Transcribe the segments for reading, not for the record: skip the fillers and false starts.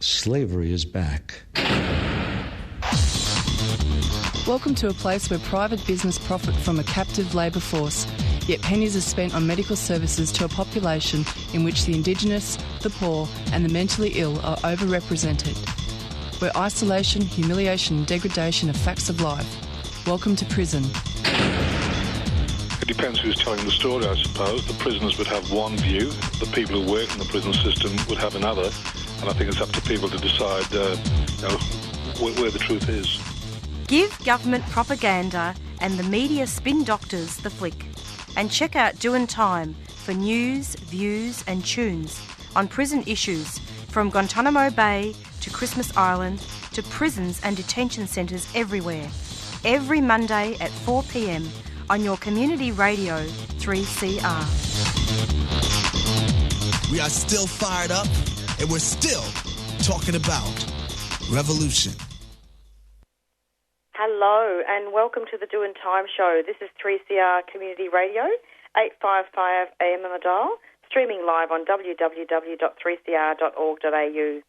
Slavery is back. Welcome to a place where private business profit from a captive labour force, yet pennies are spent on medical services to a population in which the Indigenous, the poor and the mentally ill are overrepresented. Where isolation, humiliation and degradation are facts of life. Welcome to prison. It depends who's telling the story, I suppose. The prisoners would have one view, the people who work in the prison system would have another, and I think it's up to people to decide where the truth is. Give government propaganda and the media spin doctors the flick. And check out Doin Time for news, views and tunes on prison issues from Guantanamo Bay to Christmas Island to prisons and detention centres everywhere. Every Monday at 4 p.m. on your community radio 3CR. We are still fired up and we're still talking about revolution. Hello and welcome to the Doin Time Show. This is 3CR Community Radio, 855 AM on the dial, streaming live on www.3cr.org.au.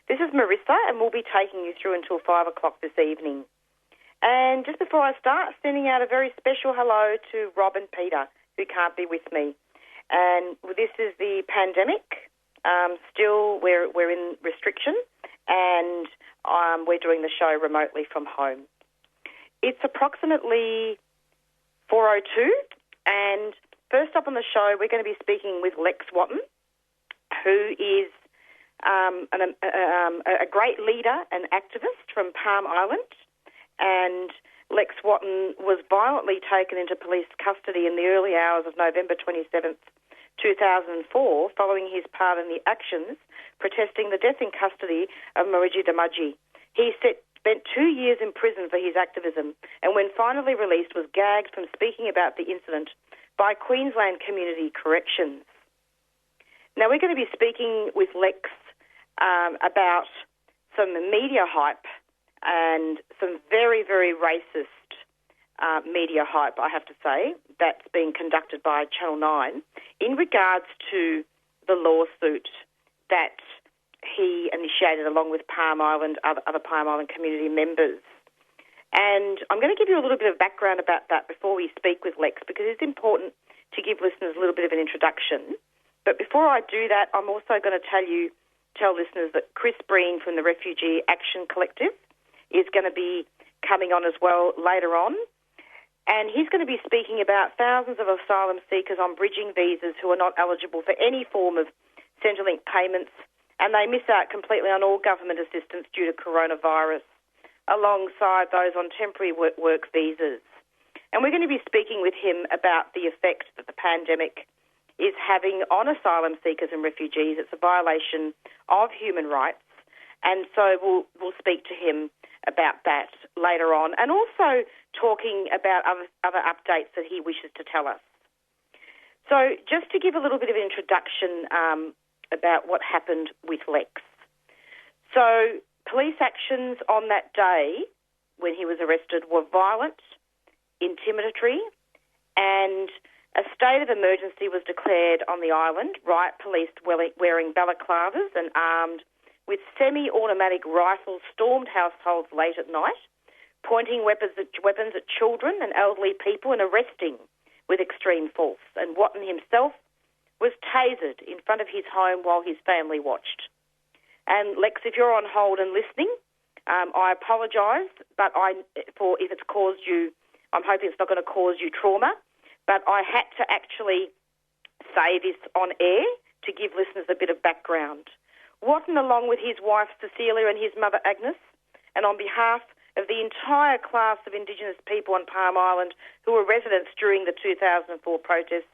This is Marisa and we'll be taking you through until 5 o'clock this evening. And just before I start, sending out a very special hello to Rob and Peter, who can't be with me. And this is the pandemic. Still, we're in restriction, and we're doing the show remotely from home. It's approximately 4:02, and first up on the show, we're going to be speaking with Lex Wotton, who is a great leader and activist from Palm Island. And Lex Wotton was violently taken into police custody in the early hours of November 27th, 2004, following his part in the actions protesting the death in custody of Marisa. He spent 2 years in prison for his activism and when finally released was gagged from speaking about the incident by Queensland Community Corrections. Now we're going to be speaking with Lex about some media hype and some very, very racist media hype, I have to say, that's being conducted by Channel 9 in regards to the lawsuit that he initiated along with Palm Island, other Palm Island community members. And I'm going to give you a little bit of background about that before we speak with Lex, because it's important to give listeners a little bit of an introduction. But before I do that, I'm also going to tell listeners that Chris Breen from the Refugee Action Collective is going to be coming on as well later on. And he's going to be speaking about thousands of asylum seekers on bridging visas who are not eligible for any form of Centrelink payments, and they miss out completely on all government assistance due to coronavirus, alongside those on temporary work visas. And we're going to be speaking with him about the effect that the pandemic is having on asylum seekers and refugees. It's a violation of human rights, and so we'll speak to him about that later on, and also talking about other updates that he wishes to tell us. So just to give a little bit of an introduction about what happened with Lex. So police actions on that day when he was arrested were violent, intimidatory, and a state of emergency was declared on the island. Riot police wearing balaclavas and armed with semi-automatic rifles stormed households late at night, pointing weapons at children and elderly people and arresting with extreme force. And Wotton himself was tasered in front of his home while his family watched. And Lex, if you're on hold and listening, I apologise, but if it's caused you, I'm hoping it's not going to cause you trauma, but I had to actually say this on air to give listeners a bit of background. Wotton, along with his wife Cecilia and his mother Agnes, and on behalf of the entire class of Indigenous people on Palm Island who were residents during the 2004 protests,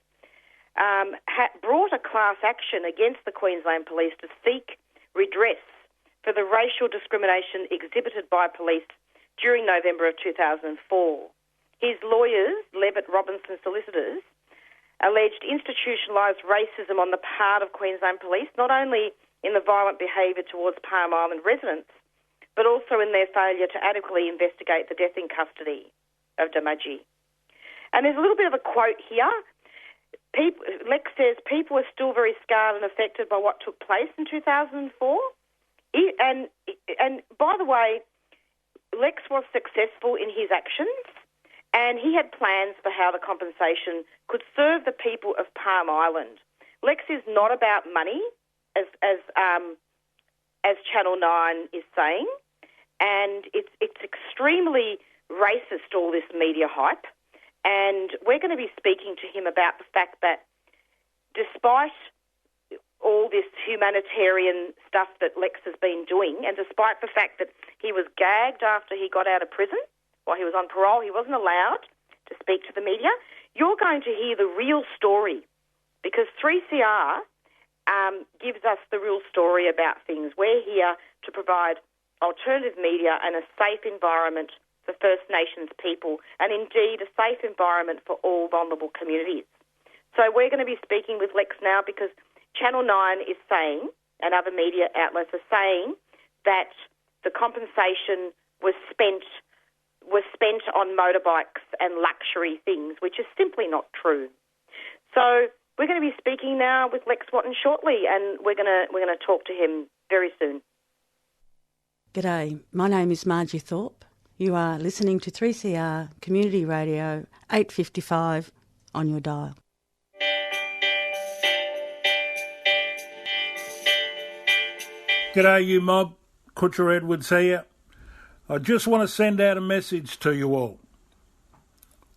brought a class action against the Queensland Police to seek redress for the racial discrimination exhibited by police during November of 2004. His lawyers, Levitt Robinson Solicitors, alleged institutionalised racism on the part of Queensland Police, not only in the violent behaviour towards Palm Island residents, but also in their failure to adequately investigate the death in custody of Damaji. And there's a little bit of a quote here. Lex says, people are still very scarred and affected by what took place in 2004. And by the way, Lex was successful in his actions, and he had plans for how the compensation could serve the people of Palm Island. Lex is not about money, as Channel 9 is saying, and it's extremely racist, all this media hype. And we're going to be speaking to him about the fact that despite all this humanitarian stuff that Lex has been doing, and despite the fact that he was gagged after he got out of prison while he was on parole, he wasn't allowed to speak to the media, you're going to hear the real story, because 3CR gives us the real story about things. We're here to provide alternative media and a safe environment for First Nations people, and indeed a safe environment for all vulnerable communities. So we're going to be speaking with Lex now, because Channel 9 is saying, and other media outlets are saying, that the compensation was spent on motorbikes and luxury things, which is simply not true. So we're going to be speaking now with Lex Wotton shortly, and we're going to talk to him very soon. G'day, my name is Margie Thorpe. You are listening to 3CR Community Radio 855 on your dial. G'day you mob, Kutcher Edwards here. I just want to send out a message to you all.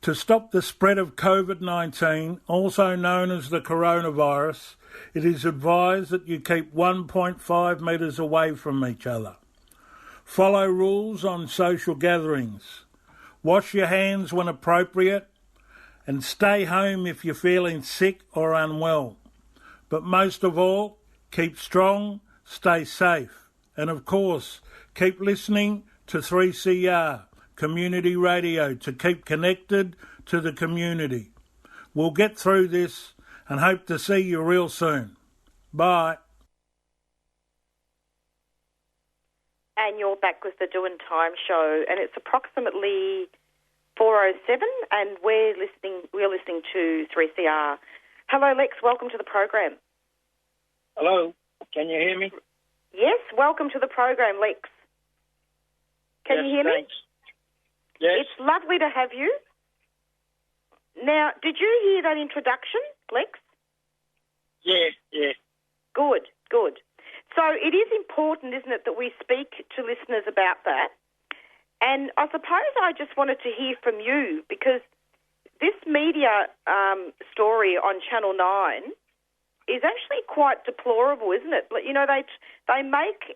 To stop the spread of COVID-19, also known as the coronavirus, it is advised that you keep 1.5 metres away from each other. Follow rules on social gatherings. Wash your hands when appropriate, and stay home if you're feeling sick or unwell. But most of all, keep strong, stay safe, and of course, keep listening to 3CR Community Radio to keep connected to the community. We'll get through this and hope to see you real soon. Bye. And you're back with the Doin' Time show, and it's approximately 4:07, and we're listening to 3CR. Hello, Lex. Welcome to the program. Hello. Can you hear me? Yes. Welcome to the program, Lex. Can you hear thanks. me? Yes. It's lovely to have you. Now, did you hear that introduction, Lex? Yeah. Good. So it is important, isn't it, that we speak to listeners about that. And I suppose I just wanted to hear from you, because this media story on Channel 9 is actually quite deplorable, isn't it? You know, they make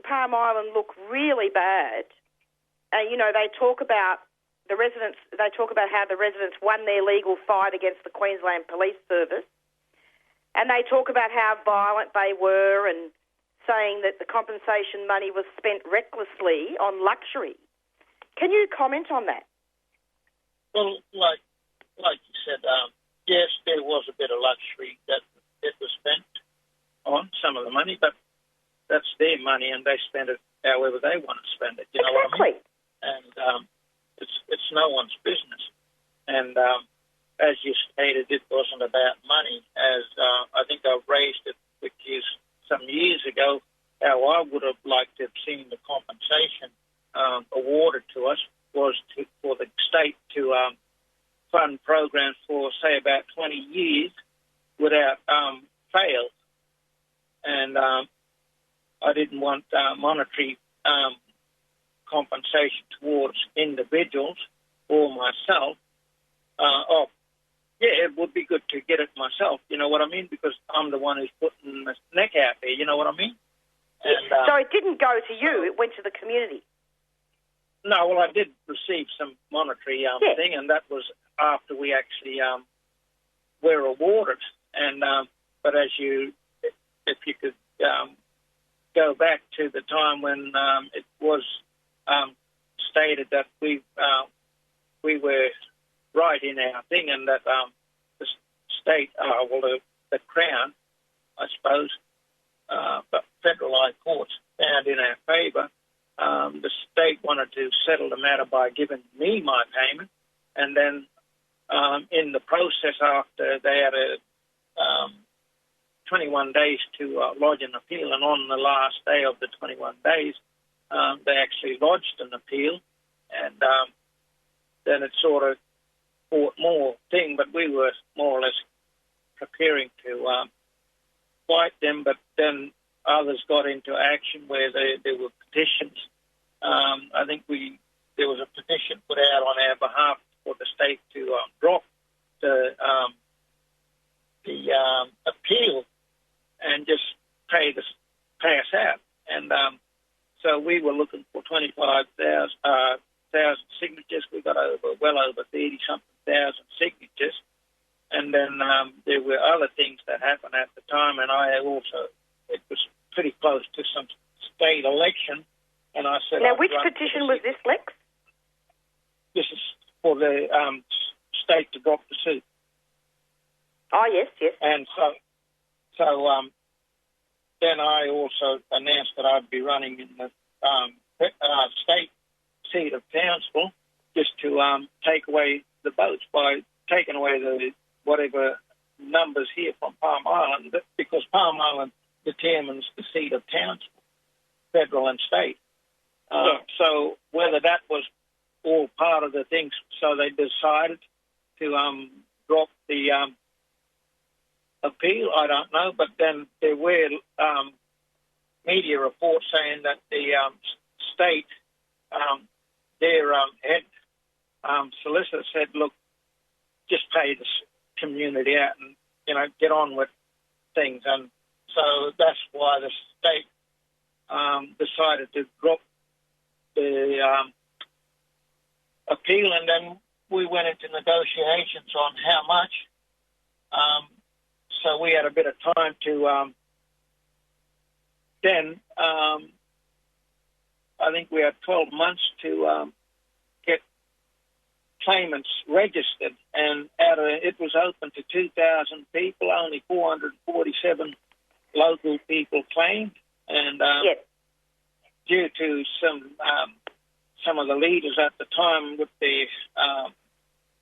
Palm Island look really bad. You know, they talk about the residents. They talk about how the residents won their legal fight against the Queensland Police Service, and they talk about how violent they were, and saying that the compensation money was spent recklessly on luxury. Can you comment on that? Well, like you said, yes, there was a bit of luxury that it was spent on, some of the money, but that's their money and they spend it however they want to spend it. You know what I mean? And it's no one's business. And as you stated, it wasn't about money. As I think I've raised it with you some years ago, how I would have liked to have seen the compensation awarded to us was for the state to fund programs for, say, about 20 years without fail. And I didn't want monetary compensation towards individuals or myself. It would be good to get it myself, you know what I mean? Because I'm the one who's putting the neck out there, you know what I mean? And, so it didn't go to you, it went to the community? No, well, I did receive some monetary thing, and that was after we actually were awarded. And but if you could go back to the time when it was stated that we were right in our thing, and that the state, the Crown, I suppose, but federal high courts found in our favour. The state wanted to settle the matter by giving me my payment, and then in the process, after they had 21 days to lodge an appeal, and on the last day of the 21 days, they actually lodged an appeal, and then it sort of brought more thing, but we were more or less preparing to fight them, but then others got into action where there were petitions. I think there was a petition put out on our behalf for the state to drop the appeal and just pay us out. And so we were looking for 25,000 signatures. We got well over 30-something thousand signatures. And then there were other things that happened at the time, and it was pretty close to some state election, and I said... Now, which petition was this, Lex? This is for the state to drop the suit. Oh, yes. And so then I also announced that I'd be running in the state seat of Townsville just to take away the votes by taking away the whatever numbers here from Palm Island, because Palm Island determines the seat of Townsville, federal and state. So whether that was all part of the things, so they decided to drop the appeal, I don't know, but then there were media reports saying that the state, their head solicitor said, look, just pay the community out and, get on with things. And so that's why the state decided to drop the appeal, and then we went into negotiations on how much. So we had a bit of time to then I think we had 12 months to get claimants registered, and it was open to 2,000 people, only 447 local people claimed, and due to some of the leaders at the time with their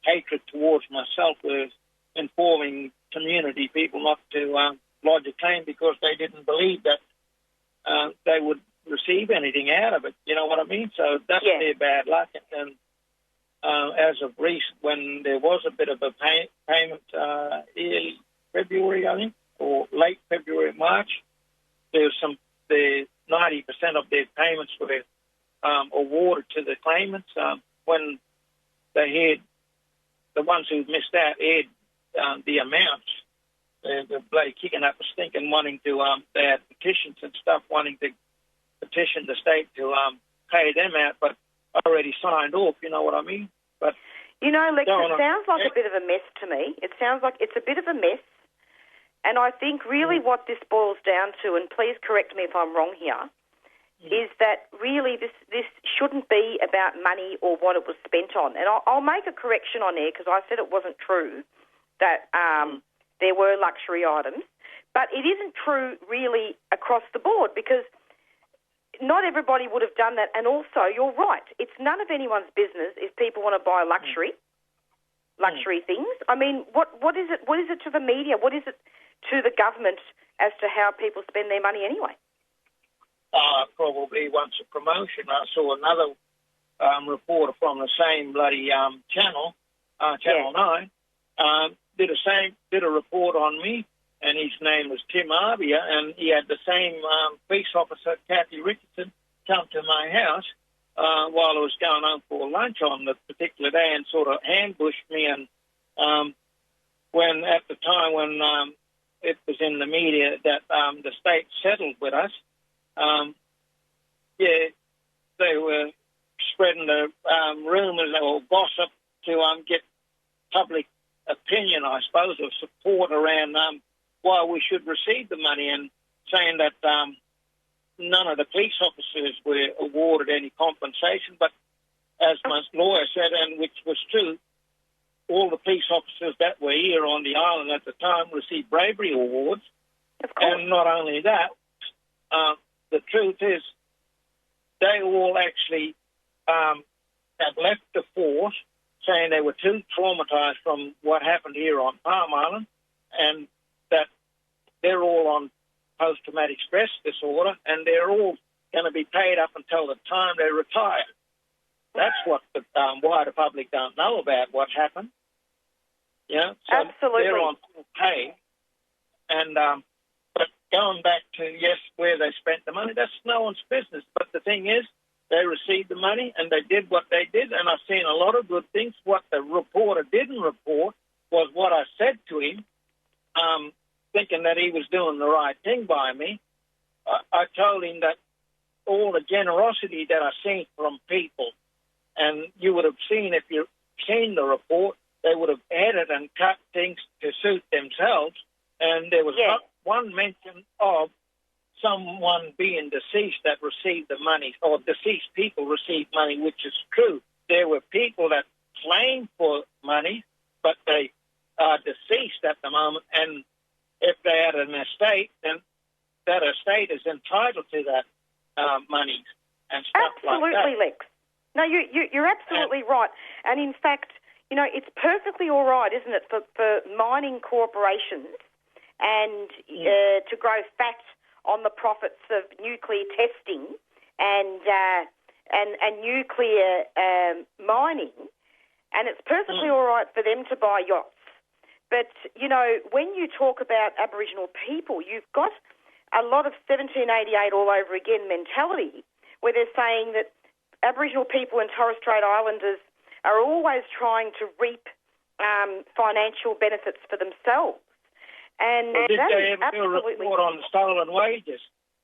hatred towards myself were informing community people not to lodge a claim because they didn't believe that they would receive anything out of it. You know what I mean? So that's their bad luck. And as of recent, when there was a bit of a payment early February, I think, or late February, March, there was the 90% of their payments were awarded to the claimants. When they heard, the ones who missed out heard the amounts, the bloody kicking up a stink and wanting to, they had petitions and stuff wanting to petition the state to pay them out, but already signed off, you know what I mean? But Lex, it sounds like a bit of a mess to me. It sounds like it's a bit of a mess, and I think really what this boils down to, and please correct me if I'm wrong here, is that really this shouldn't be about money or what it was spent on. And I'll make a correction on there because I said it wasn't true that there were luxury items, but it isn't true really across the board because not everybody would have done that. And also, you're right, it's none of anyone's business if people want to buy luxury things. I mean, what is it? What is it to the media? What is it to the government as to how people spend their money anyway? Probably once a promotion. I saw another reporter from the same bloody channel, Channel 9, did a report on me, and his name was Tim Arbia, and he had the same police officer, Kathy Richardson, come to my house while I was going home for lunch on the particular day and sort of ambushed me. And when at the time when it was in the media that the state settled with us, they were spreading the rumours or gossip to get public opinion, I suppose, or support around why we should receive the money, and saying that none of the police officers were awarded any compensation. But as my lawyer said, and which was true, all the police officers that were here on the island at the time received bravery awards. And not only that, the truth is they all actually had left the force saying they were too traumatised from what happened here on Palm Island, and that they're all on post-traumatic stress disorder, and they're all going to be paid up until the time they retire. That's what the wider public don't know about what happened. So Absolutely. they're on full pay. And but going back to, yes, where they spent the money, that's no one's business. But the thing is, they received the money and they did what they did, and I've seen a lot of good things. What the reporter didn't report was what I said to him, thinking that he was doing the right thing by me. I told him that all the generosity that I've seen from people, and you would have seen if you've seen the report, they would have added and cut things to suit themselves, and there was not one mention of someone being deceased that received the money, or deceased people received money, which is true. There were people that claimed for money, but they are deceased at the moment, and if they had an estate, then that estate is entitled to that money and stuff like that. Absolutely, Lex. No, you're absolutely right. And in fact, it's perfectly all right, isn't it, for mining corporations and to grow fat on the profits of nuclear testing and nuclear mining, and it's perfectly all right for them to buy yachts. But, when you talk about Aboriginal people, you've got a lot of 1788 all over again mentality, where they're saying that Aboriginal people and Torres Strait Islanders are always trying to reap financial benefits for themselves. And did that they is ever do a absolutely... report on stolen wages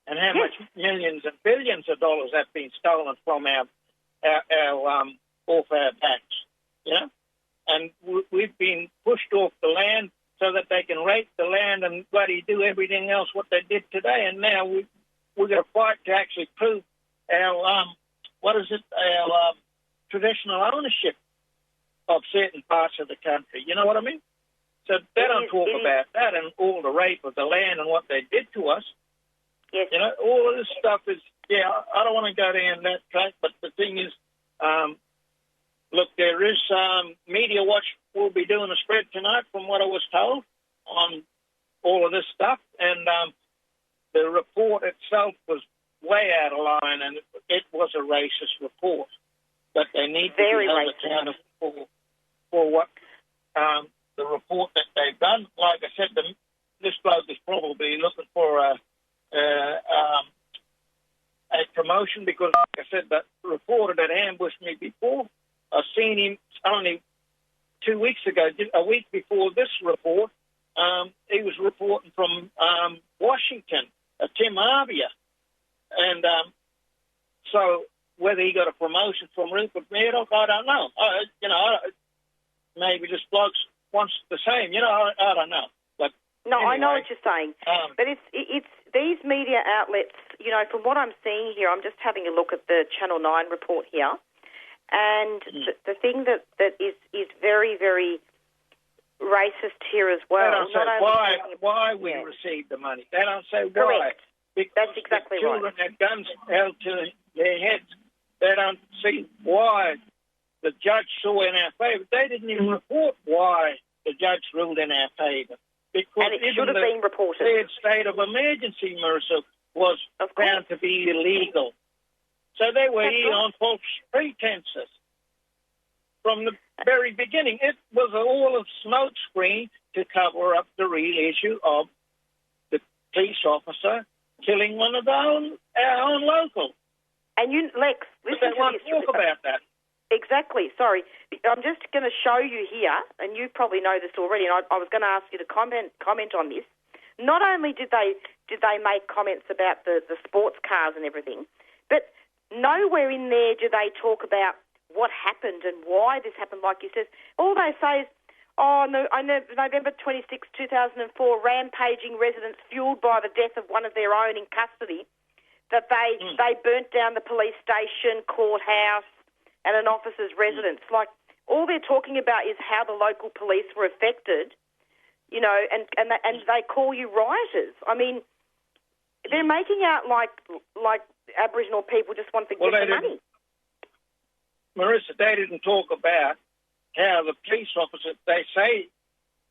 and how much millions and billions of dollars have been stolen from our off our backs? And we've been pushed off the land so that they can rape the land and bloody do everything else what they did today. And now we've got to fight to actually prove our our traditional ownership of certain parts of the country. You know what I mean? So they don't talk about that and all the rape of the land and what they did to us. Yes. All of this stuff is, I don't want to go down that track, but the thing is, look, there is Media Watch will be doing a spread tonight from what I was told on all of this stuff, and the report itself was way out of line, and it was a racist report. But they need to be held accountable for what the report that they've done. Like I said, this bloke is probably looking for a promotion because, like I said, that reporter that ambushed me before, I've seen him only 2 weeks ago, a week before this report. He was reporting from Washington, Tim Harvia. And so whether he got a promotion from Rupert Murdoch, I don't know. Maybe this bloke wants the same. I don't know. But no, anyway, I know what you're saying. But it's these media outlets, from what I'm seeing here, I'm just having a look at the Channel 9 report here. And the thing that is very, very racist here as well. They don't say why we received the money. They don't say why. Correct. Because that's exactly the children had guns held to their heads. They don't see why the judge saw in our favour. They didn't even report why the judge ruled in our favour. Because and it should have been reported. The third state of emergency, Marisa, was found to be illegal. So they were here on false pretenses from the very beginning. It was all a smoke screen to cover up the real issue of the police officer killing one of our own local. And Lex, listen they won't talk about that. Exactly. Sorry, I'm just going to show you here, and you probably know this already. And I was going to ask you to comment on this. Not only did they make comments about the sports cars and everything, but nowhere in there do they talk about what happened and why this happened. Like you said, all they say is, November 26, 2004, rampaging residents fueled by the death of one of their own in custody, that they burnt down the police station, courthouse, and an officer's residence. Like, all they're talking about is how the local police were affected, and they call you rioters. I mean, they're making out like Aboriginal people just want to get the money. Marisa, they didn't talk about how the police officers, they say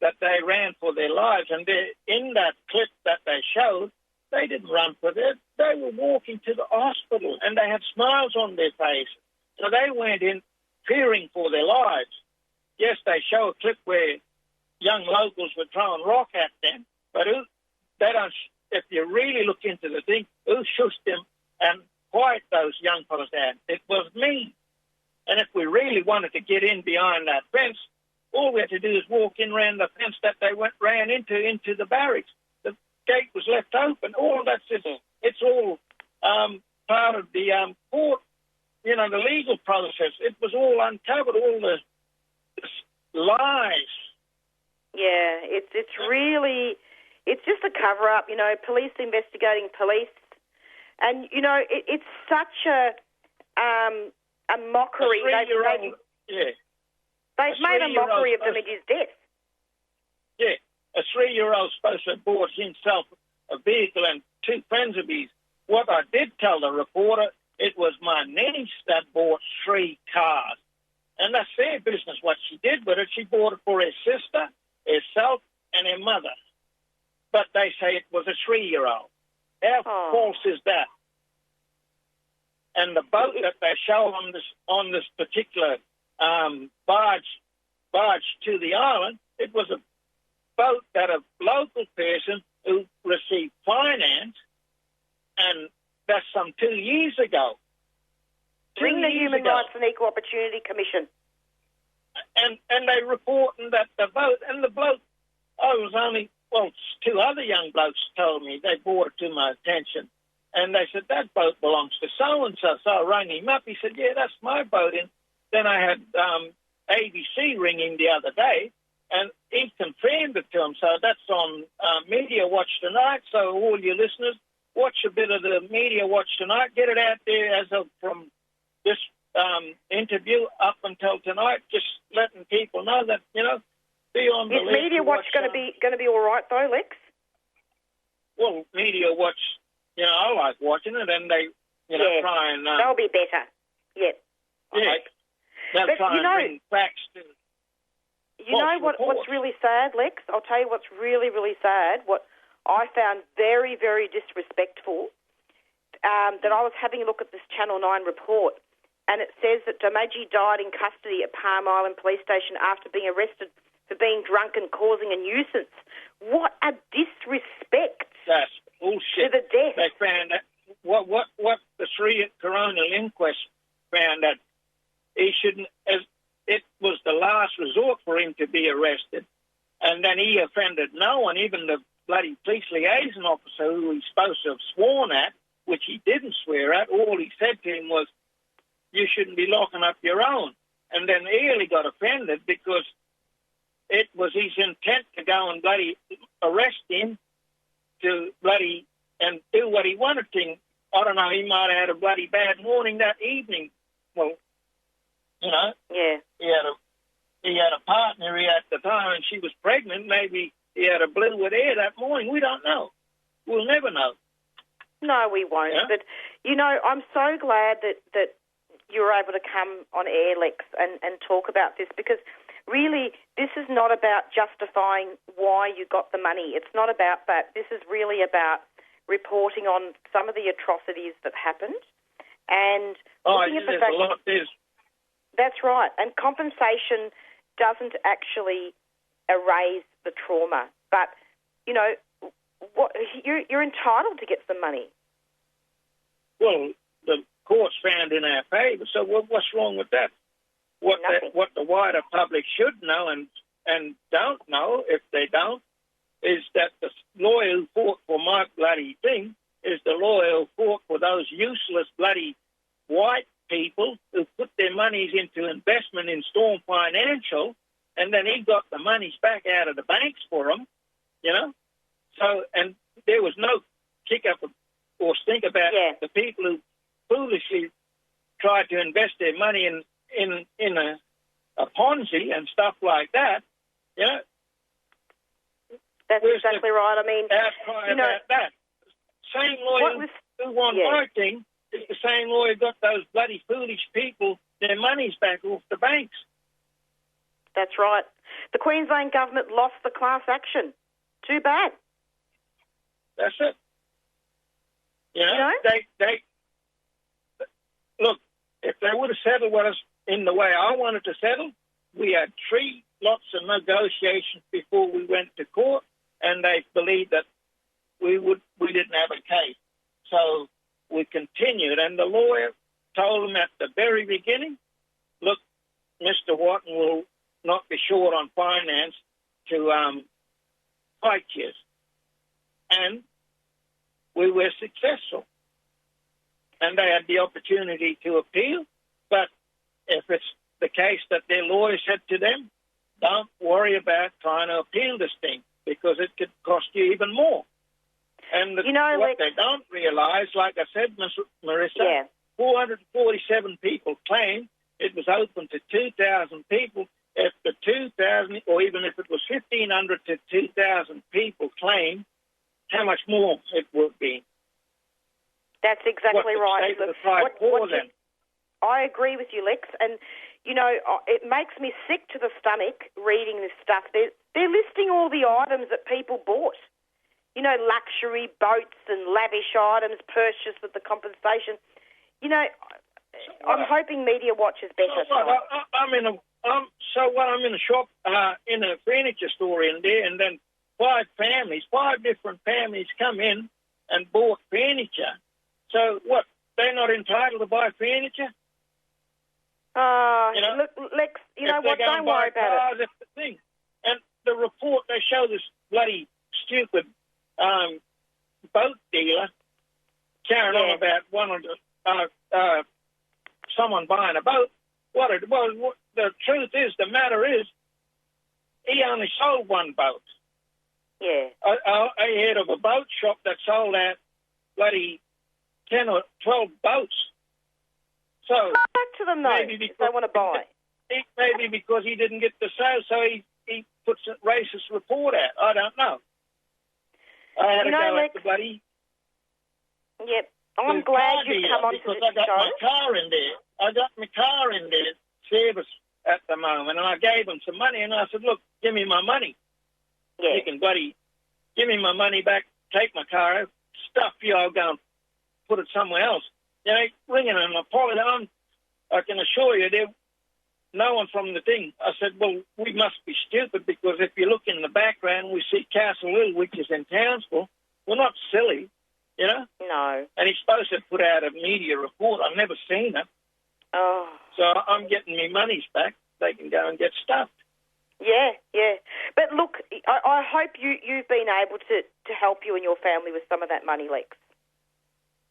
that they ran for their lives. And in that clip that they showed, they didn't run for it. They were walking to the hospital and they had smiles on their faces. So they went in fearing for their lives. Yes, they show a clip where young locals were throwing rock at them, but they don't. If you really look into the thing, who shushed them and quiet those young fellas down? It was me. And if we really wanted to get in behind that fence, all we had to do is walk in around the fence that they ran into the barracks. The gate was left open. All that's it's all part of the court, the legal process. It was all uncovered, all the lies. Yeah, it's really, it's just a cover-up, police investigating police. And, it's such a mockery. They've made a mockery of them at his death. Yeah, a 3-year-old supposed to have bought himself a vehicle and 2 friends of his. What I did tell the reporter, it was my niece that bought 3 cars. And that's their business what she did with it. She bought it for her sister, herself, and her mother. But they say it was a 3-year-old. How false is that? And the boat that they show on this particular barge to the island, it was a boat that a local person who received finance, and that's some 2 years ago. Bring the Human Rights and Equal Opportunity Commission. And they reporting that the boat, and the bloke, two other young blokes told me, they brought it to my attention. And they said, that boat belongs to so-and-so. So I rang him up. He said, yeah, that's my boat. And then I had ABC ring him the other day, and he confirmed it to him. So that's on Media Watch tonight. So all your listeners, watch a bit of the Media Watch tonight. Get it out there from this interview up until tonight, just letting people know that, be on the list. Is Media Watch going to be all right, though, Lex? Well, Media Watch, I like watching it, and they, try and... they'll be better. Yep. Yeah. They'll try and bring facts to... What's really sad, Lex? I'll tell you what's really, really sad. What I found very, very disrespectful, that I was having a look at this Channel 9 report, and it says that Domaji died in custody at Palm Island Police Station after being arrested for being drunk and causing a nuisance. What a disrespect! That's bullshit. To the death. They found that what the 3 coronial inquest found that he shouldn't. It was the last resort for him to be arrested, and then he offended no one, even the bloody police liaison officer who he's supposed to have sworn at, which he didn't swear at. All he said to him was, "You shouldn't be locking up your own." And then Ely got offended because it was his intent to go and bloody arrest him to bloody and do what he wanted to him. I don't know, he might have had a bloody bad morning that evening. Well, yeah. He had a partner at the time and she was pregnant. Maybe he had a blue with air that morning. We don't know. We'll never know. No, we won't. Yeah? But, I'm so glad that you were able to come on air, Lex, and talk about this, because really this is not about justifying why you got the money. It's not about that. This is really about reporting on some of the atrocities that happened and looking at the fact that's right. And compensation doesn't actually erase the trauma, but you're entitled to get some money. Well, the courts found in our favour. So what's wrong with that? What the wider public should know and don't know, if they don't, is that the lawyer who fought for my bloody thing is the lawyer who fought for those useless bloody white people who put their monies into investment in Storm Financial, and then he got the monies back out of the banks for them, So, and there was no kick up or stink about the people who foolishly tried to invest their money in a Ponzi and stuff like that, That's exactly right. I mean, about that. Same lawyer who won my thing is the same lawyer who got those bloody foolish people their money's back off the banks. That's right. The Queensland government lost the class action. Too bad. That's it. You know? They look, if they would have settled with us in the way I wanted to settle, we had 3 lots of negotiations before we went to court, and they believed that we didn't have a case. So we continued, and the lawyer told them at the very beginning, look, Mr. Wotton will not be short on finance to fight you. And we were successful. And they had the opportunity to appeal, but if it's the case that their lawyer said to them, don't worry about trying to appeal this thing because it could cost you even more. And what they don't realise, like I said, Marisa, 447 people claimed it was open to 2,000 people. If the 2,000, or even if it was 1,500 to 2,000 people claimed, how much more it would be. That's exactly right. I agree with you, Lex. And, it makes me sick to the stomach reading this stuff. They're listing all the items that people bought. Luxury boats and lavish items purchased with the compensation. I'm hoping Media Watch is better. I'm in a shop, in a furniture store in there, and then 5 different families come in and bought furniture. So what, they're not entitled to buy furniture? Look, Lex, don't worry about it. That's the thing. And the report, they show this bloody stupid boat dealer carrying on about someone buying a boat. The truth is, the matter is, he only sold 1 boat. Yeah. I heard of a boat shop that sold out bloody 10 or 12 boats. So go back to them, though, if they want to buy. Maybe because he didn't get the sale, so he puts a racist report out. I don't know. I had to go at the bloody... Yep. I'm glad you've come on to this show. I got my car in there, service at the moment, and I gave him some money, and I said, look, give me my money. Yeah. You can bloody give me my money back, take my car out, stuff you, I'll go and put it somewhere else. Ringing and apologizing. I can assure you, no one from the thing. I said, well, we must be stupid because if you look in the background, we see Castle Hill, which is in Townsville. We're not silly, No. And he's supposed to put out a media report. I've never seen it. Oh. So I'm getting me monies back. They can go and get stuffed. Yeah. But look, I hope you've been able to help you and your family with some of that money, Lex.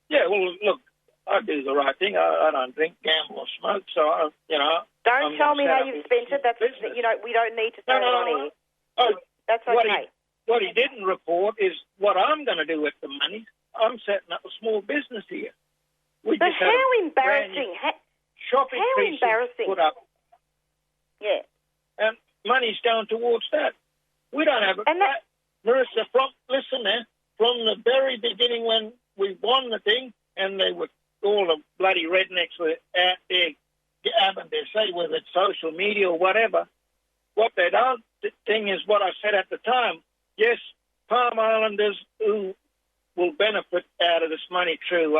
Yeah, well, look, I do the right thing. I don't drink, gamble, or smoke. So, Don't tell me how you've spent it. That's business. We don't need to say it on air. Oh, that's okay. What he didn't report is what I'm going to do with the money. I'm setting up a small business here. But how embarrassing! Shopping precinct put up. Yeah. And money's going towards that. We don't have it. Marisa, listen there, from the very beginning when we won the thing, and they were all the bloody rednecks were out there having their say, whether it's social media or whatever. What they don't think is what I said at the time. Yes, Palm Islanders who will benefit out of this money through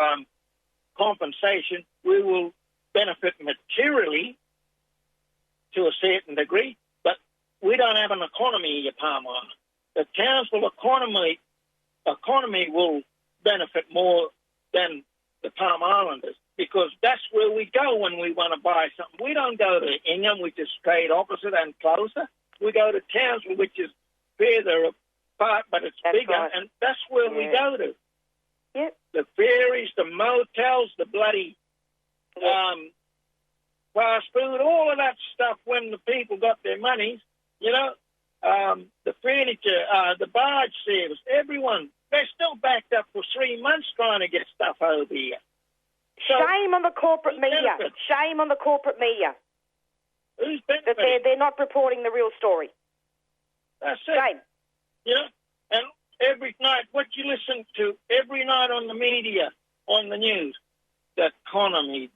compensation, we will benefit materially to a certain degree, but we don't have an economy here, Palm Island. The Townsville economy will benefit more than the Palm Islanders because that's where we go when we want to buy something. We don't go to Ingham, which is straight opposite and closer. We go to Townsville, which is further apart, but it's bigger, right. And that's where we go to. Yep. The ferries, the motels, the bloody fast food, all of that stuff when the people got their monies, the furniture, the barge service, everyone, they're still backed up for 3 months trying to get stuff over here. So, shame on the corporate media. Shame on the corporate media. Who's benefiting? They're not reporting the real story. That's it. Shame. And every night, what you listen to every night on the media, on the news, the economy.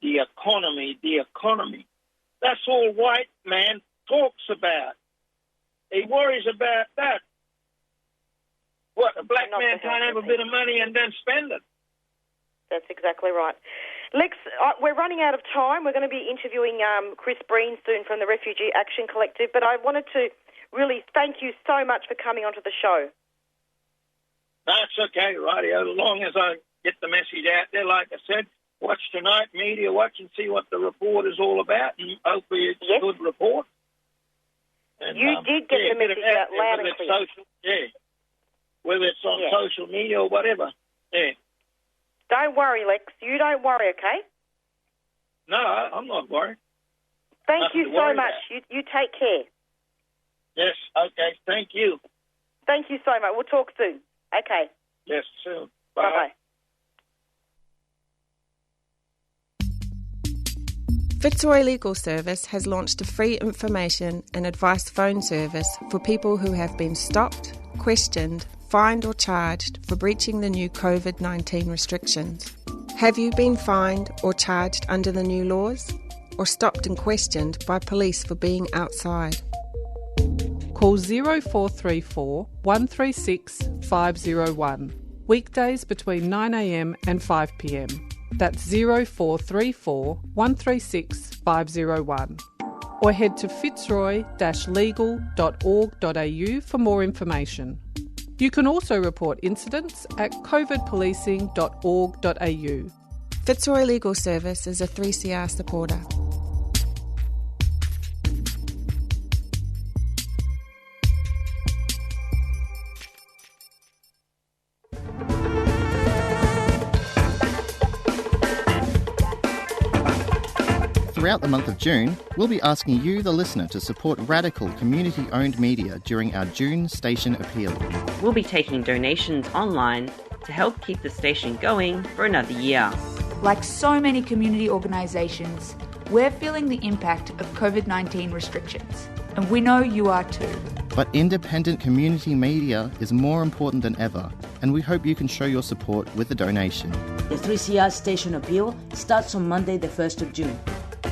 That's all white man talks about. He worries about that. What, a black man can't have a bit of money and then spend it? That's exactly right. Lex, we're running out of time. We're going to be interviewing Chris Breen soon from the Refugee Action Collective, but I wanted to really thank you so much for coming onto the show. That's okay, righty. As long as I get the message out there, like I said, watch tonight, media watch, and see what the report is all about, and hopefully it's a good report. And, you did get the message out loud and clear. Whether it's on social media or whatever. Yeah. Don't worry, Lex. You don't worry, okay? No, I'm not worried. Thank you so much. You take care. Yes, okay. Thank you. Thank you so much. We'll talk soon. Okay. Yes, soon. Bye. Bye-bye. Fitzroy Legal Service has launched a free information and advice phone service for people who have been stopped, questioned, fined or charged for breaching the new COVID-19 restrictions. Have you been fined or charged under the new laws? Or stopped and questioned by police for being outside? Call 0434 136 501. Weekdays between 9am and 5pm. That's 0434 136 501. Or head to fitzroy-legal.org.au for more information. You can also report incidents at covidpolicing.org.au. Fitzroy Legal Service is a 3CR supporter. Throughout the month of June, we'll be asking you, the listener, to support radical, community-owned media during our June Station Appeal. We'll be taking donations online to help keep the station going for another year. Like so many community organisations, we're feeling the impact of COVID-19 restrictions, and we know you are too. But independent community media is more important than ever, and we hope you can show your support with a donation. The 3CR Station Appeal starts on Monday the 1st of June.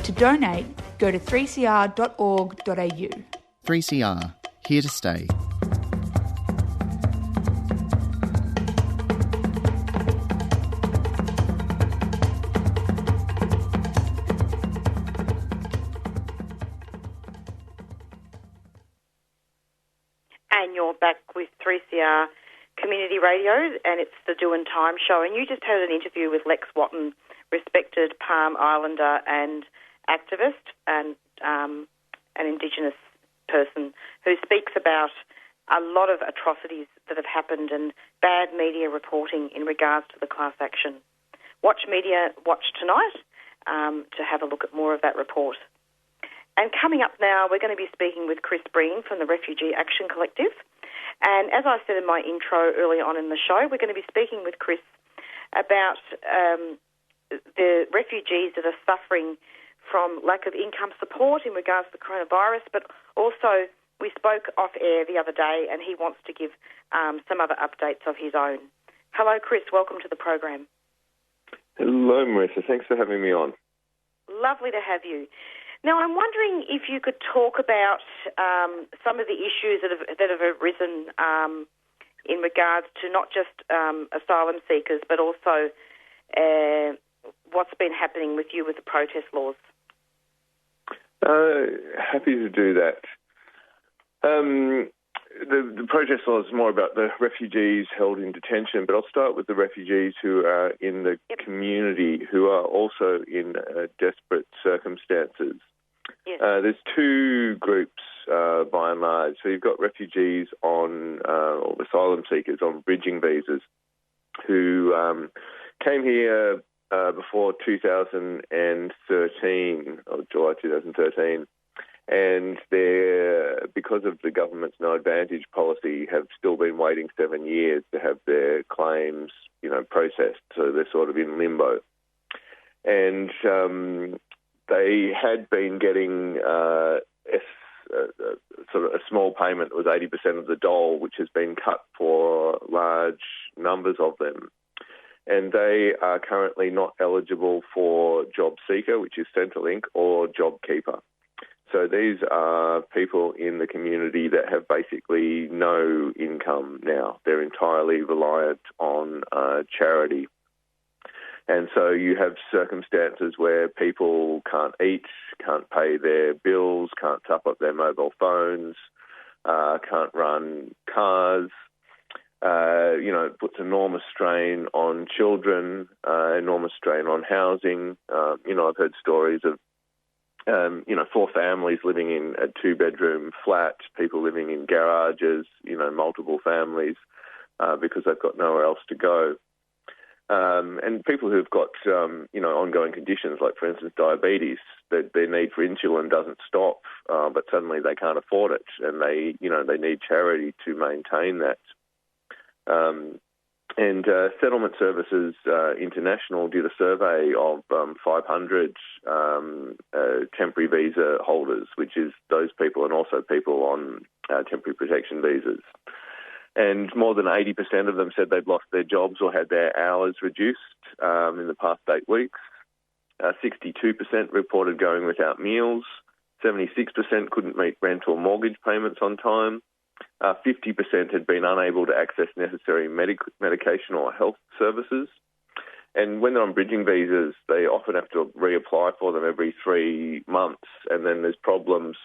To donate, go to 3cr.org.au. 3CR, here to stay. And you're back with 3CR Community Radio, and it's the Doin Time show. And you just had an interview with Lex Wotton, respected Palm Islander and activist and an Indigenous person who speaks about a lot of atrocities that have happened and bad media reporting in regards to the class action. Watch tonight to have a look at more of that report. And coming up now, we're going to be speaking with Chris Breen from the Refugee Action Collective. And as I said in my intro early on in the show, we're going to be speaking with Chris about the refugees that are suffering from lack of income support in regards to the coronavirus, but also we spoke off air the other day and he wants to give some other updates of his own. Hello, Chris. Welcome to the program. Hello, Marisa. Thanks for having me on. Lovely to have you. Now, I'm wondering if you could talk about some of the issues that have arisen in regards to not just asylum seekers, but also what's been happening with you with the protest laws. Happy to do that. The protest law is more about the refugees held in detention, but I'll start with the refugees who are in the community who are also in desperate circumstances. Yes. There's two groups, by and large. So you've got refugees or asylum seekers on bridging visas who came here before 2013, or July 2013, and they're, because of the government's no advantage policy, have still been waiting 7 years to have their claims, processed. So they're sort of in limbo. And they had been getting sort of a small payment that was 80% of the dole, which has been cut for large numbers of them. And they are currently not eligible for Job Seeker, which is Centrelink, or JobKeeper. So these are people in the community that have basically no income now. They're entirely reliant on charity. And so you have circumstances where people can't eat, can't pay their bills, can't top up their mobile phones, can't run cars. It puts enormous strain on children, enormous strain on housing. I've heard stories of, 4 families living in a 2-bedroom flat, people living in garages, multiple families, because they've got nowhere else to go. And people who've got, ongoing conditions, like, for instance, diabetes, their need for insulin doesn't stop, but suddenly they can't afford it, and they need charity to maintain that. Settlement Services International did a survey of 500 temporary visa holders, which is those people and also people on temporary protection visas. And more than 80% of them said they'd lost their jobs or had their hours reduced in the past 8 weeks. 62% reported going without meals. 76% couldn't meet rent or mortgage payments on time. 50% had been unable to access necessary medication or health services. And when they're on bridging visas, they often have to reapply for them every 3 months. And then there's problems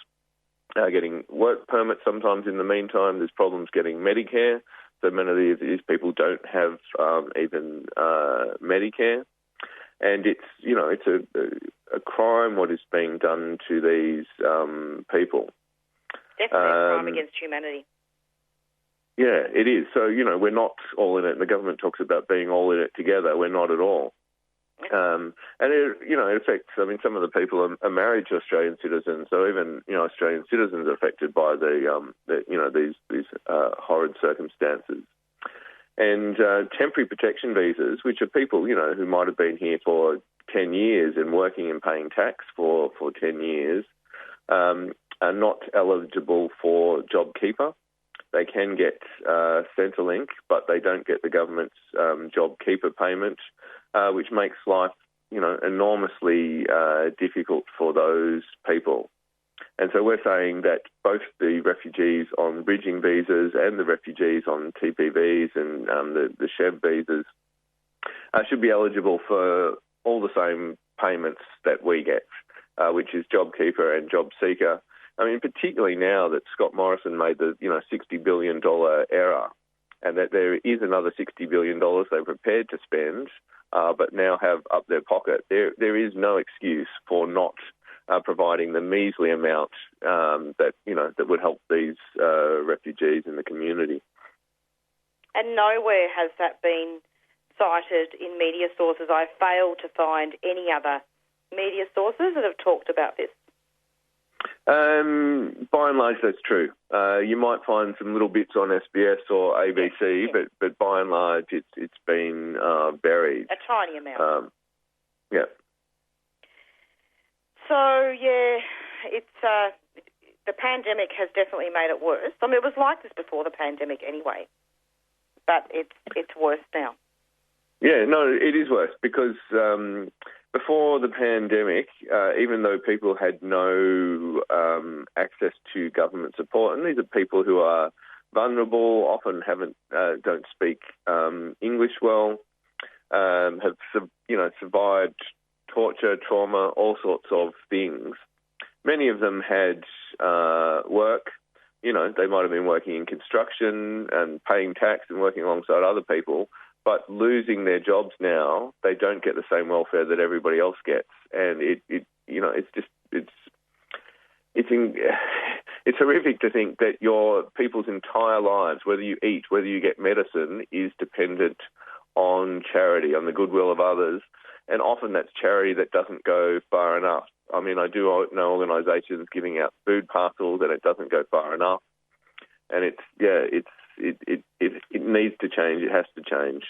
getting work permits sometimes in the meantime. There's problems getting Medicare. So many of these people don't have even Medicare. And it's a crime what is being done to these people. Definitely a crime against humanity. Yeah, it is. So, we're not all in it. And the government talks about being all in it together. We're not at all. And it affects, some of the people are married to Australian citizens. So even, Australian citizens are affected by these horrid circumstances. And temporary protection visas, which are people, who might have been here for 10 years and working and paying tax for 10 years, are not eligible for JobKeeper. They can get Centrelink, but they don't get the government's JobKeeper payment, which makes life, enormously difficult for those people. And so we're saying that both the refugees on bridging visas and the refugees on TPVs and the SHEV visas should be eligible for all the same payments that we get, which is JobKeeper and JobSeeker. Particularly now that Scott Morrison made the $60 billion error, and that there is another $60 billion they're prepared to spend, but now have up their pocket. There is no excuse for not providing the measly amount that would help these refugees in the community. And nowhere has that been cited in media sources. I failed to find any other media sources that have talked about this. By and large, that's true. You might find some little bits on SBS or ABC, yes. But by and large, it's been buried. A tiny amount. Yeah. So, it's the pandemic has definitely made it worse. It was like this before the pandemic anyway, but it's worse now. Yeah, no, it is worse because before the pandemic, even though people had no access to government support, and these are people who are vulnerable, often don't speak English well, have survived torture, trauma, all sorts of things. Many of them had work. They might have been working in construction and paying tax and working alongside other people. But losing their jobs now, they don't get the same welfare that everybody else gets, and it's horrific to think that your people's entire lives, whether you eat, whether you get medicine, is dependent on charity, on the goodwill of others, and often that's charity that doesn't go far enough. I do know organisations giving out food parcels, and it doesn't go far enough, and it needs to change. It has to change.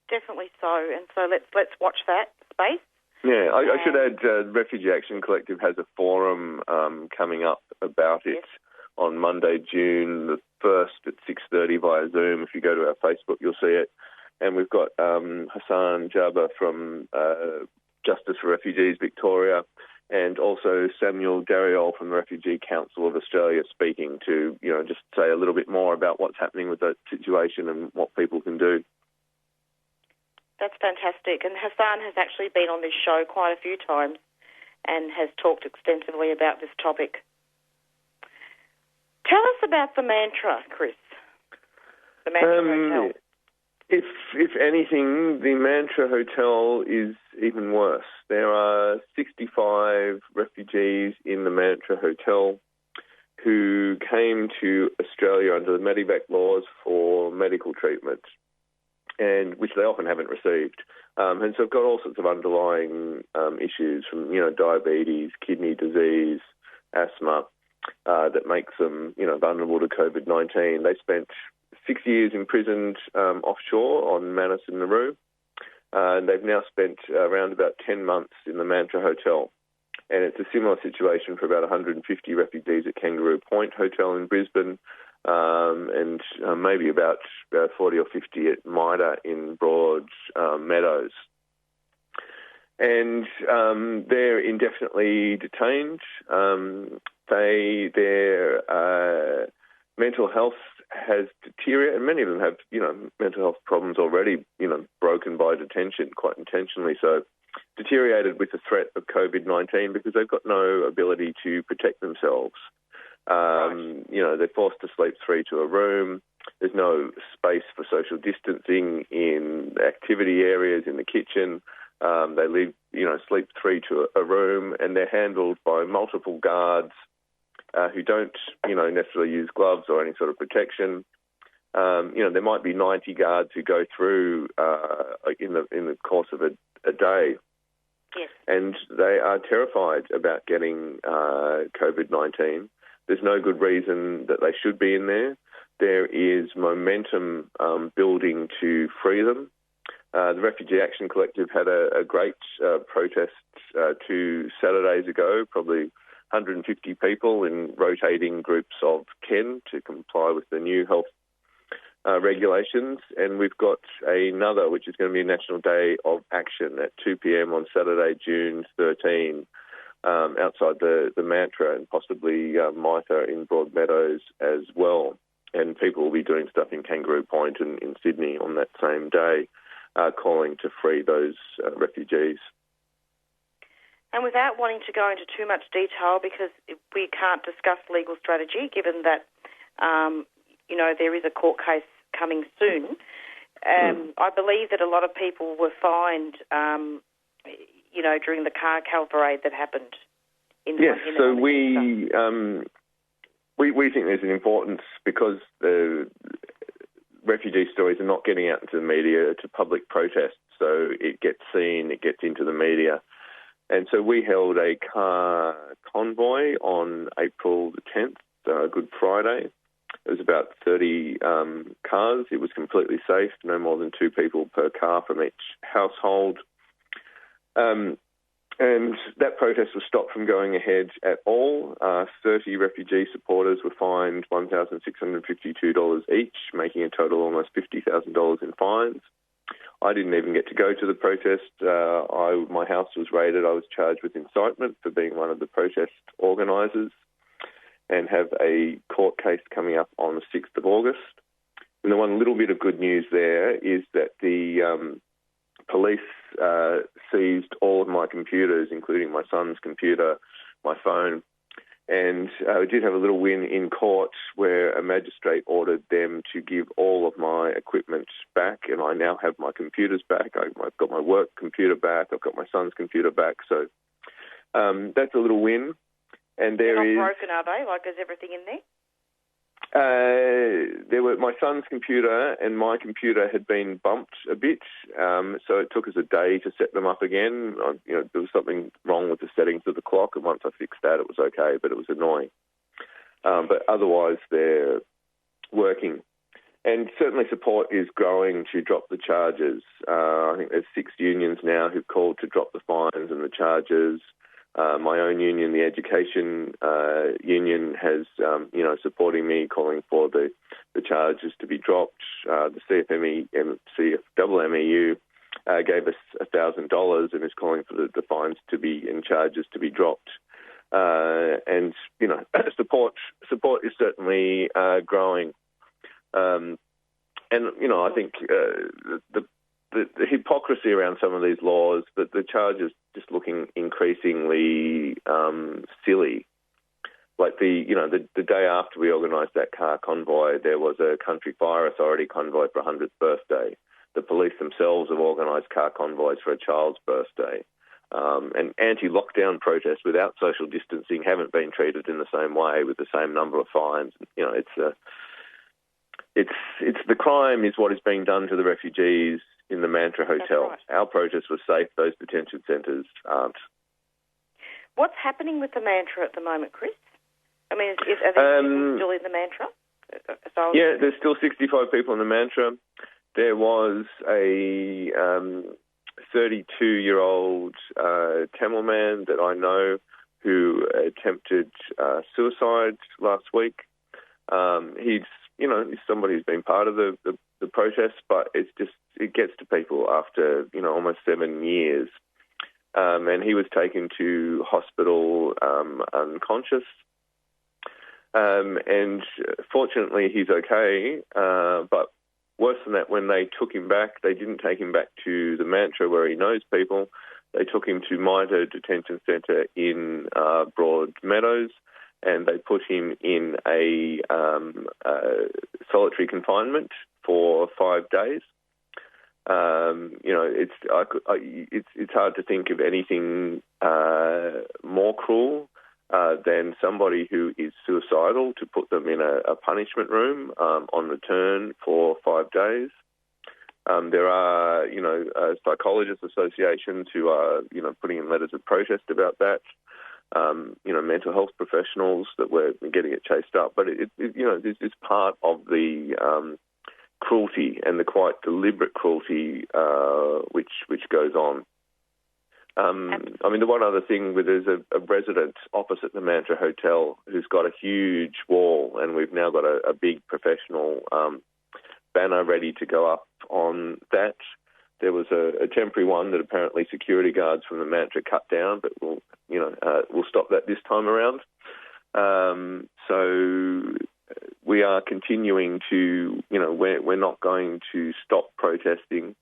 Definitely so. And so let's watch that space. Yeah, I should add, Refugee Action Collective has a forum coming up about it on Monday, June the 1st at 6:30 via Zoom. If you go to our Facebook, you'll see it. And we've got Hassan Jabba from Justice for Refugees Victoria. and also Samuel Dariol from the Refugee Council of Australia speaking to, just say a little bit more about what's happening with that situation and what people can do. That's fantastic. And Hassan has actually been on this show quite a few times and has talked extensively about this topic. Tell us about the mantra, Chris. The Mantra Hotel. If anything, the Mantra Hotel is even worse. There are 65 refugees in the Mantra Hotel who came to Australia under the Medevac laws for medical treatment, and which they often haven't received. And so have got all sorts of underlying issues from, diabetes, kidney disease, asthma, that makes them, vulnerable to COVID-19. They spent 6 years imprisoned offshore on Manus and Nauru. And they've now spent around about 10 months in the Mantra Hotel. And it's a similar situation for about 150 refugees at Kangaroo Point Hotel in Brisbane, and maybe about 40 or 50 at MIDA in Broad Meadows. And they're indefinitely detained. Their mental health has deteriorated, and many of them have, mental health problems already, broken by detention, quite intentionally so, deteriorated with the threat of COVID-19 because they've got no ability to protect themselves. They're forced to sleep three to a room. There's no space for social distancing in activity areas, in the kitchen. They live, sleep three to a room, and they're handled by multiple guards who don't, necessarily use gloves or any sort of protection. There might be 90 guards who go through in the course of a day. Yes. And they are terrified about getting COVID-19. There's no good reason that they should be in there. There is momentum building to free them. The Refugee Action Collective had a great protest 2 Saturdays ago, probably 150 people in rotating groups of 10 to comply with the new health regulations. And we've got another, which is going to be a National Day of Action at 2 p.m. on Saturday, June 13, outside the Mantra and possibly MITA in Broadmeadows as well. And people will be doing stuff in Kangaroo Point and in Sydney on that same day, calling to free those refugees. And without wanting to go into too much detail, because we can't discuss legal strategy, given that, there is a court case coming soon, I believe that a lot of people were fined, during the car parade that happened. We think there's an importance because the refugee stories are not getting out into the media, to public protests, so it gets seen, it gets into the media. And so we held a car convoy on April the 10th, Good Friday. It was about 30 cars. It was completely safe, no more than 2 people per car from each household. And that protest was stopped from going ahead at all. 30 refugee supporters were fined $1,652 each, making a total almost $50,000 in fines. I didn't even get to go to the protest. My house was raided. I was charged with incitement for being one of the protest organisers and have a court case coming up on the 6th of August. And the one little bit of good news there is that the police seized all of my computers, including my son's computer, my phone, and we did have a little win in court where a magistrate ordered them to give all of my equipment back, and I now have my computers back. I've got my work computer back. I've got my son's computer back. So that's a little win. And They're not broken, are they? Like, is everything in there? There were my son's computer and my computer had been bumped a bit, so it took us a day to set them up again. There was something wrong with the settings of the clock, and once I fixed that, it was okay, but it was annoying. But otherwise, they're working. And certainly support is growing to drop the charges. I think there's 6 unions now who've called to drop the fines and the charges. My own union, the Education Union, has, supporting me, calling for the charges to be dropped. The CFMEU gave us $1,000 and is calling for the fines to be and charges to be dropped. And support is certainly growing. And I think the hypocrisy around some of these laws, that the charges just looking increasingly silly. Like the day after we organised that car convoy, there was a Country Fire Authority convoy for 100th birthday. The police themselves have organised car convoys for a child's birthday. And anti-lockdown protests without social distancing haven't been treated in the same way with the same number of fines. It's the crime is what is being done to the refugees in the Mantra Hotel. Right. Our protest was safe; those detention centres aren't. What's happening with the Mantra at the moment, Chris? I mean, are there people still in the Mantra? Yeah, there's still 65 people in the Mantra. There was a 32-year-old Tamil man that I know who attempted suicide last week. He's somebody who's been part of the protest, but it gets to people after almost 7 years. And he was taken to hospital unconscious. And fortunately, he's okay. But worse than that, when they took him back, they didn't take him back to the Mantra where he knows people. They took him to Mitre Detention Centre in Broadmeadows, and they put him in a solitary confinement for 5 days. It's hard to think of anything more cruel than somebody who is suicidal to put them in a punishment room on return for 5 days. There are, psychologist associations who are, putting in letters of protest about that. Mental health professionals that we're getting it chased up. But this is part of the cruelty and the quite deliberate cruelty which goes on. The one other thing, there's a resident opposite the Mantra Hotel who's got a huge wall, and we've now got a big professional banner ready to go up on that. There was a temporary one that apparently security guards from the Mantra cut down, but we'll stop that this time around. So we are continuing to, we're not going to stop protesting.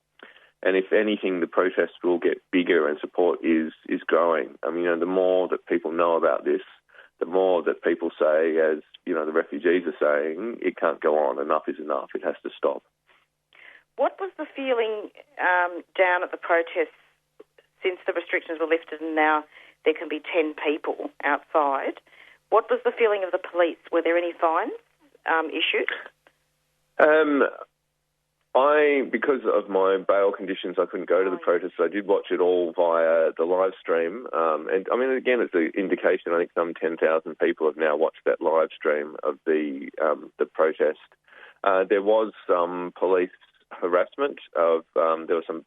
And if anything, the protests will get bigger and support is growing. The more that people know about this, the more that people say, as, the refugees are saying, it can't go on. Enough is enough. It has to stop. What was the feeling down at the protests since the restrictions were lifted and now there can be 10 people outside? What was the feeling of the police? Were there any fines issued? Because of my bail conditions, I couldn't go to the protests. I did watch it all via the live stream. Again, it's an indication. I think some 10,000 people have now watched that live stream of the protest. There was some police harassment of there were some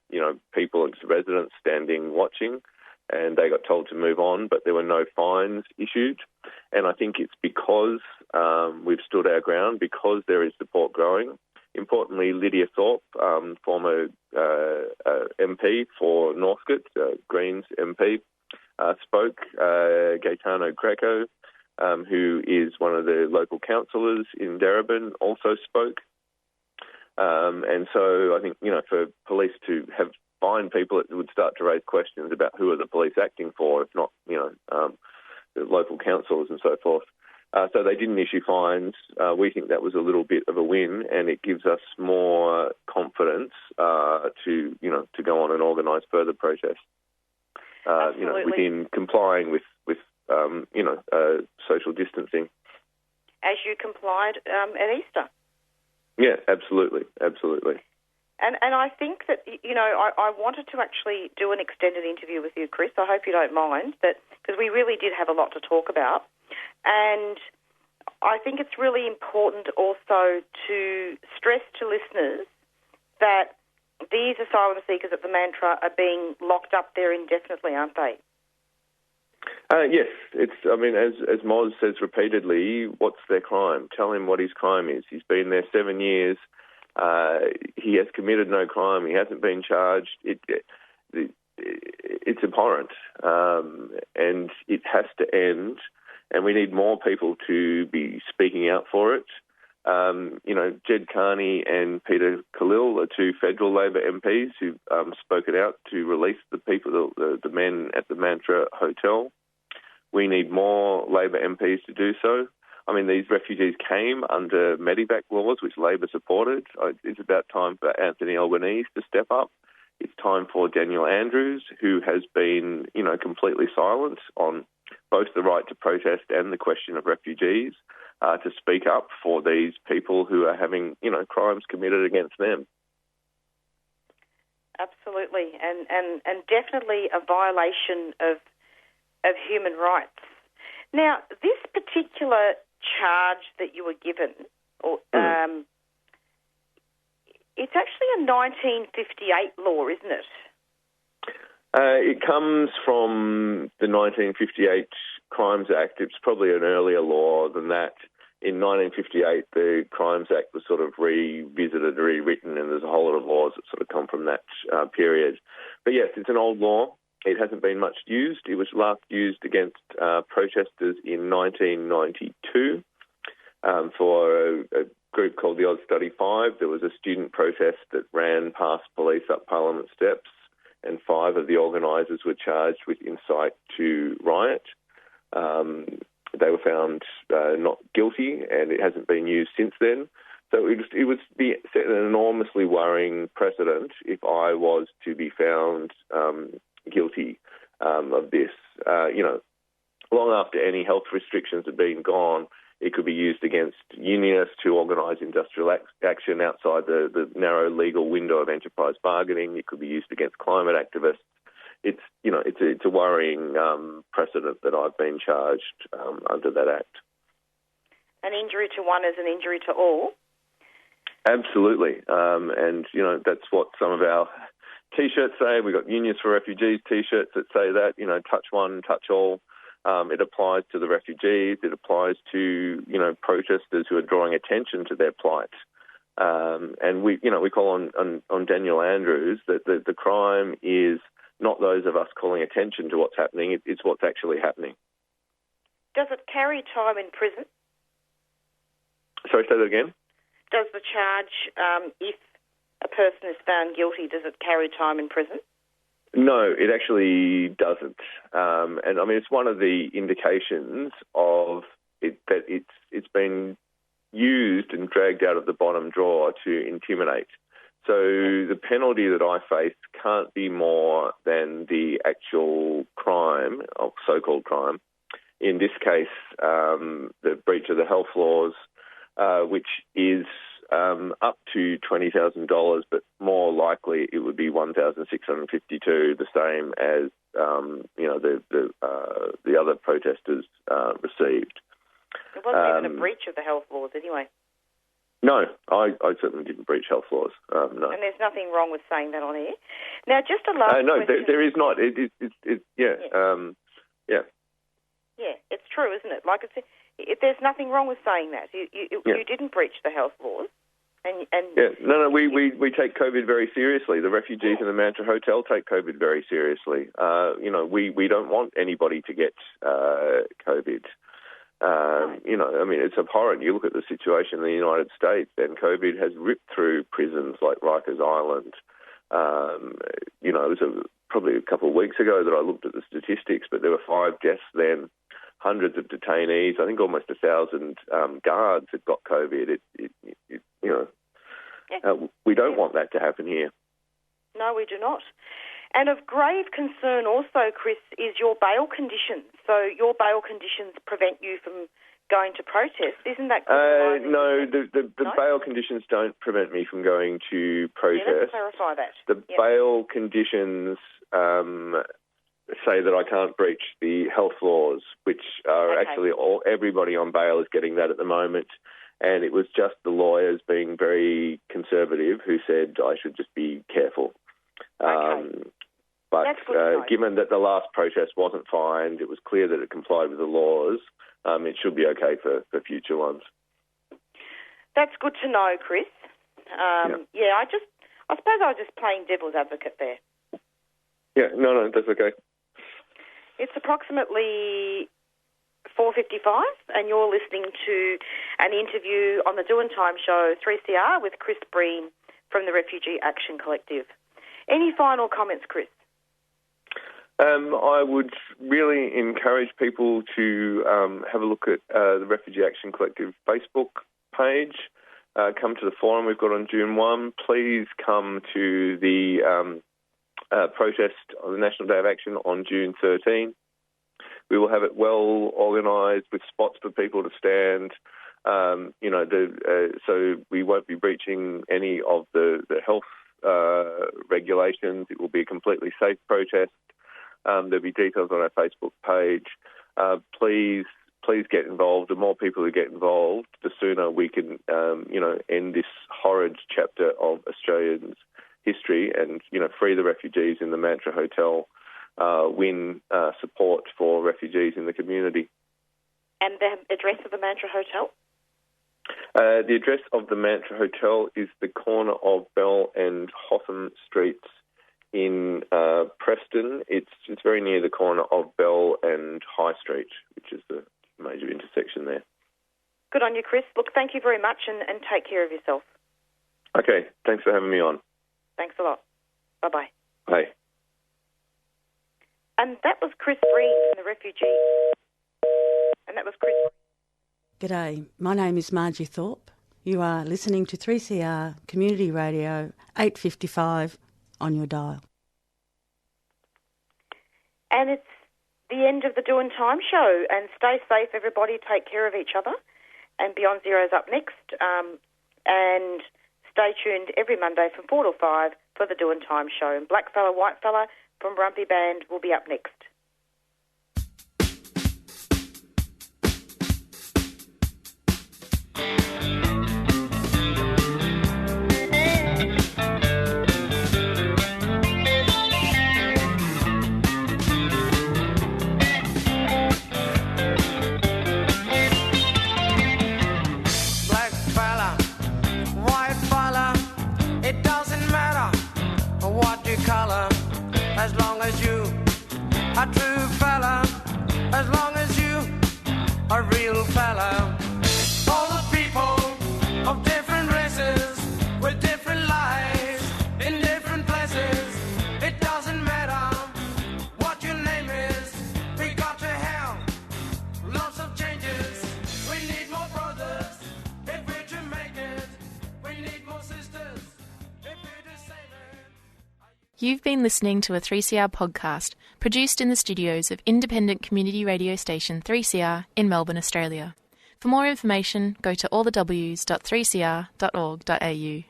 people, residents standing watching, and they got told to move on, but there were no fines issued. And I think it's because we've stood our ground, because there is support growing. Importantly, Lydia Thorpe, former MP for Northcote, Greens MP, spoke. Gaetano Greco, who is one of the local councillors in Darebin, also spoke. And so I think, for police to have fined people, it would start to raise questions about who are the police acting for, if not, the local councillors and so forth. So they didn't issue fines. We think that was a little bit of a win, and it gives us more confidence to go on and organise further protests. Within complying with social distancing. As you complied at Easter. Yeah, absolutely. And I think that, I wanted to actually do an extended interview with you, Chris. I hope you don't mind, because we really did have a lot to talk about. And I think it's really important also to stress to listeners that these asylum seekers at the Mantra are being locked up there indefinitely, aren't they? Yes. It's. As Moz says repeatedly, what's their crime? Tell him what his crime is. He's been there 7 years. He has committed no crime. He hasn't been charged. It's abhorrent, and it has to end. And we need more people to be speaking out for it. Jed Carney and Peter Khalil are two federal Labor MPs who spoke it out to release the people, the men at the Mantra Hotel. We need more Labor MPs to do so. I mean, these refugees came under Medivac laws, which Labor supported. It's about time for Anthony Albanese to step up. It's time for Daniel Andrews, who has been, completely silent on both the right to protest and the question of refugees, to speak up for these people who are having, crimes committed against them. Absolutely, and definitely a violation of human rights. Now, this particular charge that you were given, it's actually a 1958 law, isn't it? It comes from the 1958 Crimes Act. It's probably an earlier law than that. In 1958, the Crimes Act was sort of revisited, rewritten, and there's a whole lot of laws that sort of come from that period. But yes, it's an old law. It hasn't been much used. It was last used against protesters in 1992 for a group called the Oz Study 5. There was a student protest that ran past police up Parliament steps, and 5 of the organisers were charged with incite to riot. They were found not guilty, and it hasn't been used since then. So it would set an enormously worrying precedent if I was to be found guilty of this. Long after any health restrictions have been gone, it could be used against unionists who organise industrial action outside the narrow legal window of enterprise bargaining. It could be used against climate activists. It's a worrying precedent that I've been charged under that act. An injury to one is an injury to all. Absolutely, and that's what some of our T-shirts say. We've got Unions for Refugees T-shirts that say that, touch one, touch all. It applies to the refugees. It applies to, protesters who are drawing attention to their plight. And we call on Daniel Andrews that the crime is not those of us calling attention to what's happening. It's what's actually happening. Does it carry time in prison? Sorry, say that again? Does the charge, if a person is found guilty, does it carry time in prison? No, it actually doesn't. And I mean, it's one of the indications of it that it's been used and dragged out of the bottom drawer to intimidate. So the penalty that I face can't be more than the actual crime, or so-called crime. In this case, the breach of the health laws, which is up to $20,000, but more likely it would be $1,652, the same as the other protesters received. It wasn't even a breach of the health laws, anyway. No, I certainly didn't breach health laws. No, and there's nothing wrong with saying that on air. Now, just a last question. There is not. Yeah, it's true, isn't it? Like there's nothing wrong with saying that. You didn't breach the health laws. We take COVID very seriously. The refugees in the Mantra Hotel take COVID very seriously. We don't want anybody to get COVID. It's abhorrent. You look at the situation in the United States, and COVID has ripped through prisons like Rikers Island. It was probably a couple of weeks ago that I looked at the statistics, but there were 5 deaths then, hundreds of detainees. I think almost 1,000 guards had got COVID. We don't want that to happen here. No, we do not. And of grave concern also, Chris, is your bail conditions. So your bail conditions prevent you from going to protest. Isn't that correct? No, the bail conditions don't prevent me from going to protest. Let's clarify that. The bail conditions say that I can't breach the health laws, which are actually everybody on bail is getting that at the moment. And it was just the lawyers being very conservative who said I should just be careful. But given that the last protest wasn't fined, it was clear that it complied with the laws, it should be okay for future ones. That's good to know, Chris. I suppose I was just playing devil's advocate there. Yeah, no, that's okay. It's approximately 4:55, and you're listening to an interview on the Doin' Time show 3CR with Chris Breen from the Refugee Action Collective. Any final comments, Chris? I would really encourage people to have a look at the Refugee Action Collective Facebook page. Come to the forum we've got on June 1. Please come to the protest on the National Day of Action on June 13. We will have it well organised with spots for people to stand. So we won't be breaching any of the health regulations. It will be a completely safe protest. There'll be details on our Facebook page. Please get involved. The more people who get involved, the sooner we can, end this horrid chapter of Australians' history and, free the refugees in the Mantra Hotel, win support for refugees in the community. And the address of the Mantra Hotel? The address of the Mantra Hotel is the corner of Bell and Hotham Streets in Preston. It's very near the corner of Bell and High Street, which is the major intersection there. Good on you, Chris. Look, thank you very much and take care of yourself. Okay, thanks for having me on. Thanks a lot. Bye-bye. Bye. And that was Chris Breen from the Refugee. And that was Chris. G'day, my name is Margie Thorpe. You are listening to 3CR Community Radio 855 on your dial. And it's the end of the Doin' Time show. And stay safe, everybody. Take care of each other. And Beyond Zero's up next. And stay tuned every Monday from 4 to 5 for the Doin' Time show. And Black Fella, White Fella from Brumpy Band will be up next. As long as you a true fella, as long as you a real fella. All the people of different races with different lives in different places. It doesn't matter what your name is. We got to have lots of changes. We need more brothers if we're to make it. We need more sisters if we're to save it. You've been listening to a 3CR podcast produced in the studios of independent community radio station 3CR in Melbourne, Australia. For more information, go to allthews.3cr.org.au.